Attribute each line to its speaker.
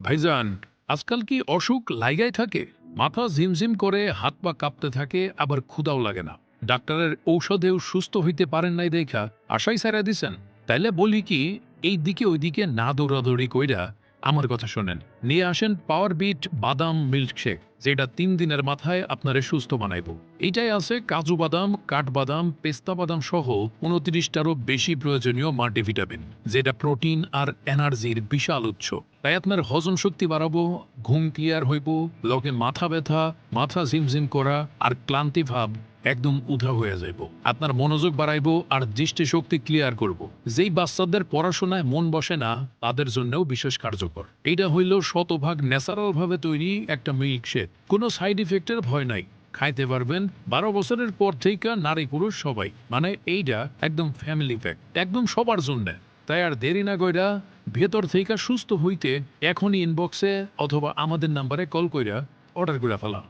Speaker 1: ভাইজান, আজকাল কি অসুখ লাইগাই থাকে? মাথা ঝিমঝিম করে, হাত পা কাঁপতে থাকে, আবার ক্ষুধাও লাগে না। ডাক্তারের ঔষধেও সুস্থ হইতে পারেন নাই দেইখা আশাই ছাইড়া দিছেন। তাইলে বলি কি, এই দিকে ওইদিকে না দৌড়াদৌড়ি কইরা আমার কথা শোনেন। নিয়ে আসেন পাওয়ার বিট বাদাম মিল্কশেক, যেটা ৩ দিনের মাথায় আপনারে সুস্থ বানাইবো। এইটাই আছে কাজু বাদাম, কাঠবাদাম, পেস্তা বাদাম সহ ২৯টারও বেশি প্রয়োজনীয় মাল্টিভিটামিন, যেটা প্রোটিন আর এনার্জির বিশাল উৎস। তাই আপনার হজম শক্তি বাড়াবো, ঘুম ক্লিয়ার হইব, লগে মাথা ব্যথা, মাথা ঝিমঝিম করা আর ক্লান্তি ভাব একদম উধা হয়ে যাইব। আপনার মনোযোগ বাড়াইবো আর দৃষ্টিশক্তি ক্লিয়ার করব। যেই বাচ্চাদের পড়াশোনায় মন বসে না, তাদের জন্যও বিশেষ কার্যকর। এইটা হইল শতভাগ ন্যাচারাল ভাবে তৈরি একটা মিল্কশেক। কোনো সাইড ইফেক্টের ভয় নাই। খাইতে পারবেন ১২ বছরের পর থেকে নারী পুরুষ সবাই। মানে এইটা একদম ফ্যামিলি প্যাক, একদম সবার জন্য। তাই আর দেরি না কইরা ভেতর থেকে সুস্থ হইতে এখনই ইনবক্সে অথবা আমাদের নাম্বারে কল কইরা অর্ডার করে ফেলা।